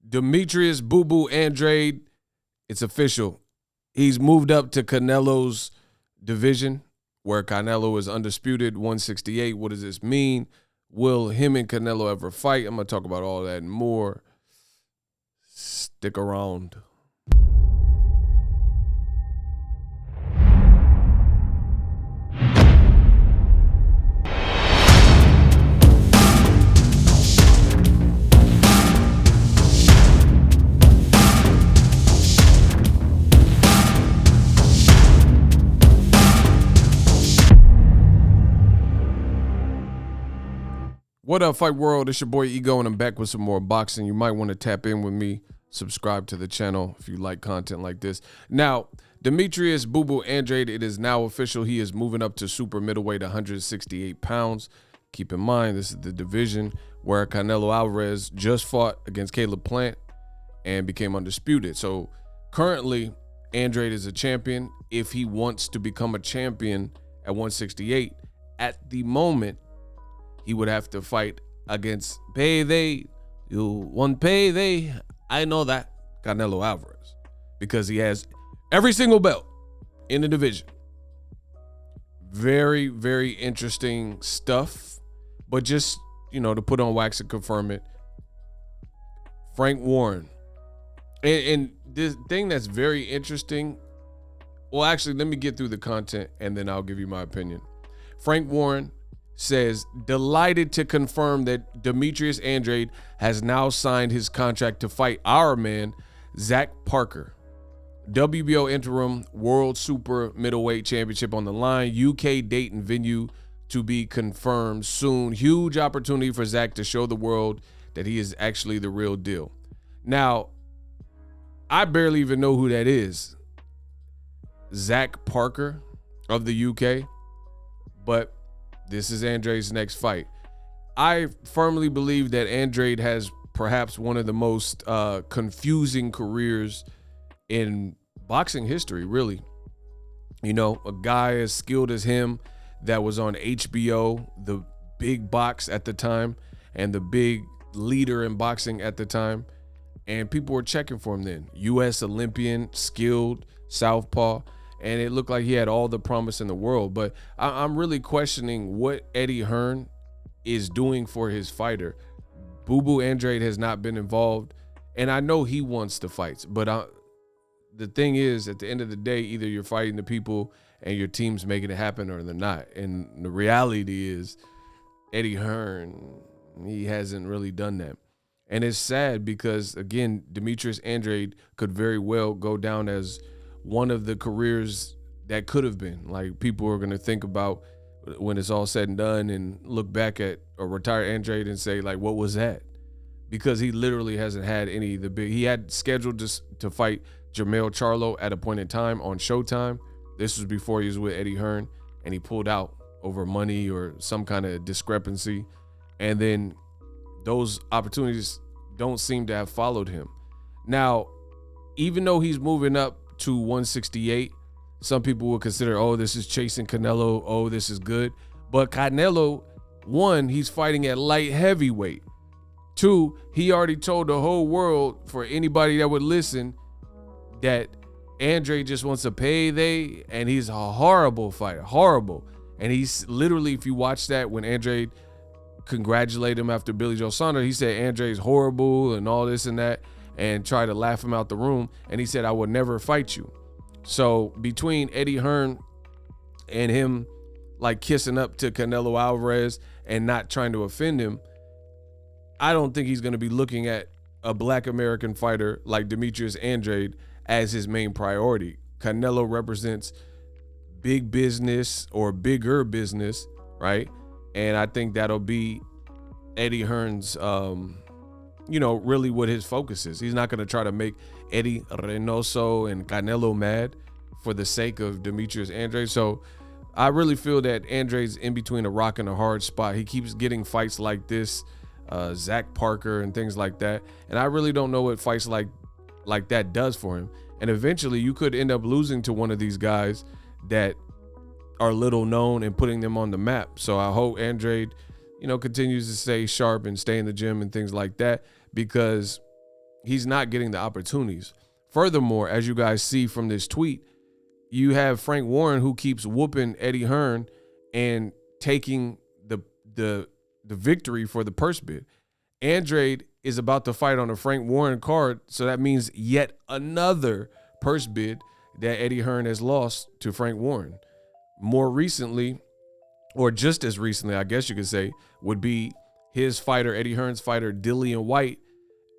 Demetrius Boo Boo Andrade, it's official. He's moved up to Canelo's division, where Canelo is undisputed, 168. What does this mean? Will him and Canelo ever fight? I'm going to talk about all that and more. Stick around. What up, Fight World? It's your boy Ego, and I'm back with some more boxing. You might want to tap in with me, subscribe to the channel if you like content like this. Now, Demetrius Boo Boo Andrade, it is now official. He is moving up to super middleweight, 168 pounds. Keep in mind, this is the division where Canelo Alvarez just fought against Caleb Plant and became undisputed. So currently, Andrade is a champion. If he wants to become a champion at 168, at the moment, he would have to fight against payday. You want payday? I know that. Canelo Alvarez. Because he has every single belt in the division. Very, very interesting stuff. But just, to put on wax and confirm it, Frank Warren. And this thing that's very interesting. Well, actually, let me get through the content and then I'll give you my opinion. Frank Warren says, delighted to confirm that Demetrius Andrade has now signed his contract to fight our man, Zach Parker. WBO interim world super middleweight championship on the line. UK date and venue to be confirmed soon. Huge opportunity for Zach to show the world that he is actually the real deal. Now, I barely even know who that is. Zach Parker of the UK. But this is Andrade's next fight. I firmly believe that Andrade has perhaps one of the most confusing careers in boxing history, really. A guy as skilled as him that was on HBO, the big box at the time, and the big leader in boxing at the time. And people were checking for him then. U.S. Olympian, skilled, southpaw. And it looked like he had all the promise in the world. But I'm really questioning what Eddie Hearn is doing for his fighter. Boo Boo Andrade has not been involved. And I know he wants the fights. But the thing is, at the end of the day, either you're fighting the people and your team's making it happen or they're not. And the reality is, Eddie Hearn, he hasn't really done that. And it's sad because, again, Demetrius Andrade could very well go down as one of the careers that could have been. Like, people are going to think about when it's all said and done and look back at a retired Andrade and say, like, what was that? Because he literally hasn't had any of the big. He had scheduled to fight Jermell Charlo at a point in time on Showtime. This was before he was with Eddie Hearn, and he pulled out over money or some kind of discrepancy. And then those opportunities don't seem to have followed him. Now, even though he's moving up to 168, some people will consider, oh, this is chasing Canelo, oh, this is good. But Canelo, one, he's fighting at light heavyweight. Two, he already told the whole world, for anybody that would listen, that Andrade just wants a payday, and he's a horrible fighter, horrible. And he's literally, if you watch that, when Andrade congratulated him after Billy Joe Saunders, he said Andrade's horrible and all this and that, and try to laugh him out the room. And he said, I would never fight you. So between Eddie Hearn and him like kissing up to Canelo Alvarez and not trying to offend him, I don't think he's going to be looking at a black American fighter like Demetrius Andrade as his main priority. Canelo represents big business or bigger business, right? And I think that'll be Eddie Hearn's really what his focus is. He's not going to try to make Eddie Reynoso and Canelo mad for the sake of Demetrius Andrade. So I really feel that Andrade's in between a rock and a hard spot. He keeps getting fights like this, Zach Parker and things like that. And I really don't know what fights like that does for him. And eventually you could end up losing to one of these guys that are little known and putting them on the map. So I hope Andrade, continues to stay sharp and stay in the gym and things like that, because he's not getting the opportunities. Furthermore, as you guys see from this tweet, you have Frank Warren who keeps whooping Eddie Hearn and taking the victory for the purse bid. Andrade is about to fight on a Frank Warren card, so that means yet another purse bid that Eddie Hearn has lost to Frank Warren. More recently, or just as recently, I guess you could say, would be his fighter, Eddie Hearn's fighter, Dillian White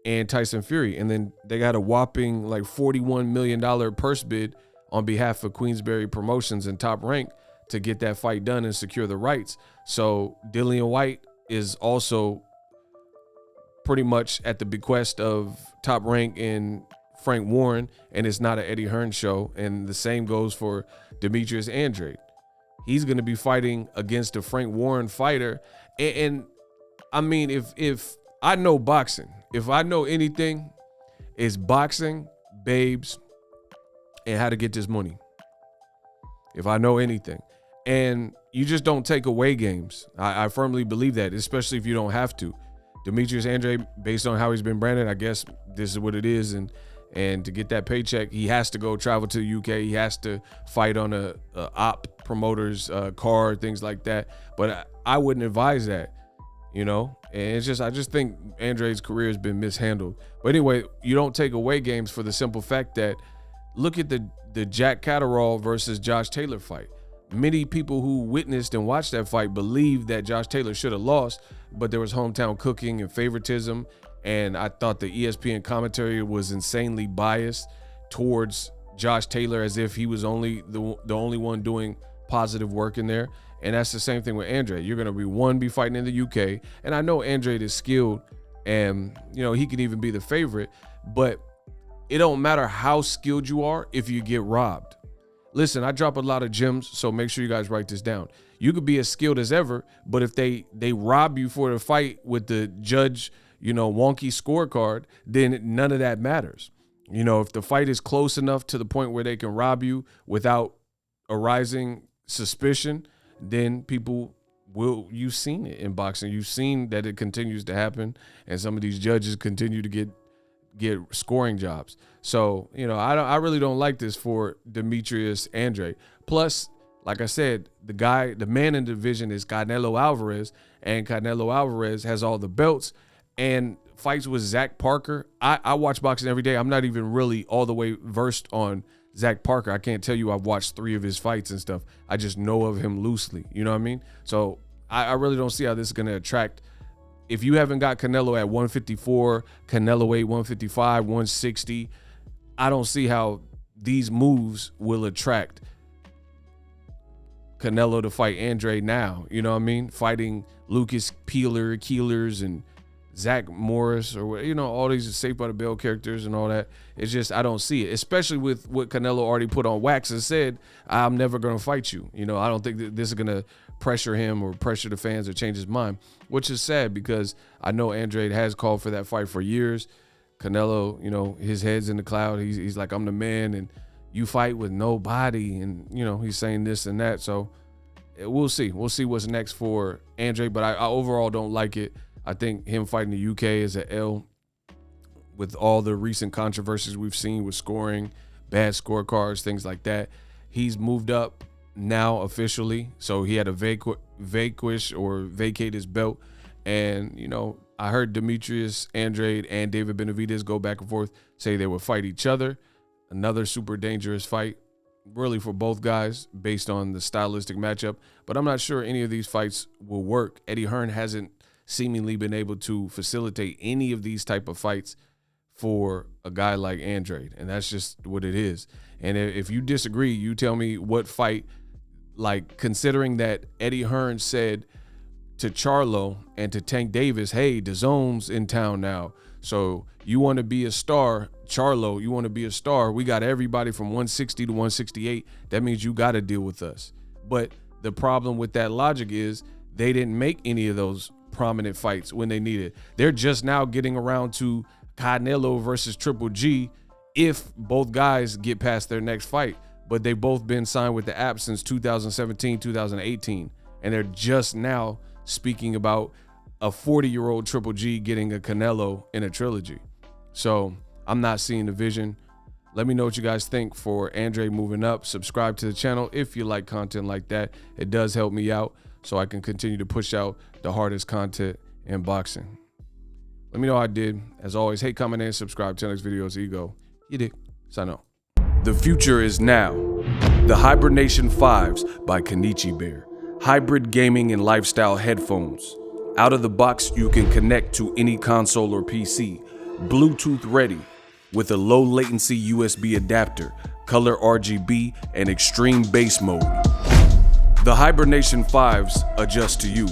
and Tyson Fury. And then they got a whopping like $41 million purse bid on behalf of Queensberry Promotions and Top Rank to get that fight done and secure the rights. So Dillian White is also pretty much at the bequest of Top Rank and Frank Warren, and it's not an Eddie Hearn show. And the same goes for Demetrius Andrade. He's going to be fighting against a Frank Warren fighter. And I mean, if I know boxing, if I know anything, it's boxing, babes, and how to get this money. If I know anything. And you just don't take away games. I firmly believe that, especially if you don't have to. Demetrius Andrade, based on how he's been branded, I guess this is what it is. And to get that paycheck, he has to go travel to the UK. He has to fight on a op promoter's card, things like that. But I wouldn't advise that, you know. And it's just, I just think Andrade's career has been mishandled. But anyway, you don't take away games for the simple fact that look at the Jack Catterall versus Josh Taylor fight. Many people who witnessed and watched that fight believed that Josh Taylor should have lost, but there was hometown cooking and favoritism. And I thought the ESPN commentary was insanely biased towards Josh Taylor, as if he was only the only one doing positive work in there. And that's the same thing with Andrade. You're going to be fighting in the UK. And I know Andrade is skilled and, you know, he can even be the favorite, but it don't matter how skilled you are if you get robbed. Listen, I drop a lot of gems, so make sure you guys write this down. You could be as skilled as ever, but if they rob you for the fight with the judge, you know, wonky scorecard, then none of that matters. You know, if the fight is close enough to the point where they can rob you without arising suspicion, then people will, you've seen it in boxing. You've seen that it continues to happen, and some of these judges continue to get scoring jobs. So, you know, I really don't like this for Demetrius Andrade. Plus, like I said, the man in the division is Canelo Alvarez, and Canelo Alvarez has all the belts and fights with Zach Parker. I watch boxing every day. I'm not even really all the way versed on Zach Parker. I can't tell you I've watched 3 of his fights and stuff. I just know of him loosely. You know what I mean? So I really don't see how this is going to attract. If you haven't got Canelo at 154, Canelo weight 155, 160, I don't see how these moves will attract Canelo to fight Andrade now. You know what I mean? Fighting Lucas Keelers and Zach Morris, or, you know, all these Saved by the Bell characters and all that. It's just, I don't see it, especially with what Canelo already put on wax and said, I'm never going to fight you. You know, I don't think that this is going to pressure him or pressure the fans or change his mind, which is sad because I know Andrade has called for that fight for years. Canelo, you know, his head's in the cloud. He's like, I'm the man, and you fight with nobody. And, you know, he's saying this and that. So we'll see. We'll see what's next for Andrade, but I overall don't like it. I think him fighting the UK is an L with all the recent controversies we've seen with scoring, bad scorecards, things like that. He's moved up now officially. So he had to vanquish or vacate his belt. And, you know, I heard Demetrius Andrade and David Benavidez go back and forth, say they would fight each other. Another super dangerous fight, really, for both guys based on the stylistic matchup. But I'm not sure any of these fights will work. Eddie Hearn hasn't seemingly been able to facilitate any of these type of fights for a guy like Andrade, and that's just what it is. And if you disagree, you tell me what fight, like considering that Eddie Hearn said to Charlo and to Tank Davis, hey, DAZN's in town now, so you want to be a star, Charlo, you want to be a star, we got everybody from 160 to 168, that means you got to deal with us. But the problem with that logic is they didn't make any of those prominent fights when they needed. They're just now getting around to Canelo versus Triple G if both guys get past their next fight. But they've both been signed with the app since 2017, 2018. And they're just now speaking about a 40-year-old Triple G getting a Canelo in a trilogy. So I'm not seeing the vision. Let me know what you guys think for Andrade moving up. Subscribe to the channel if you like content like that. It does help me out so I can continue to push out the hardest content in boxing. Let me know how I did. As always, hate, comment, and subscribe to next video's ego. You dig? Sign off. The future is now. The Hibernation 5s by Kenichi Bear. Hybrid gaming and lifestyle headphones. Out of the box, you can connect to any console or PC. Bluetooth ready with a low latency USB adapter, color RGB, and extreme bass mode. The Hibernation 5s adjust to you.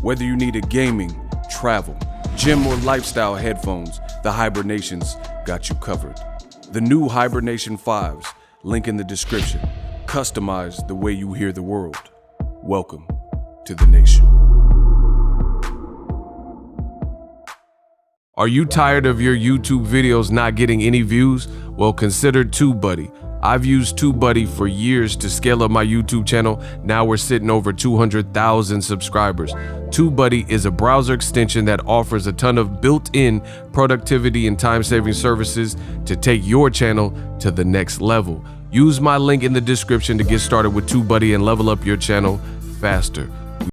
Whether you need a gaming, travel, gym, or lifestyle headphones, the Hibernations got you covered. The new Hibernation 5s, link in the description. Customize the way you hear the world. Welcome to the nation. Are you tired of your YouTube videos not getting any views? Well, consider TubeBuddy. I've used TubeBuddy for years to scale up my YouTube channel. Now we're sitting over 200,000 subscribers. TubeBuddy is a browser extension that offers a ton of built-in productivity and time-saving services to take your channel to the next level. Use my link in the description to get started with TubeBuddy and level up your channel faster.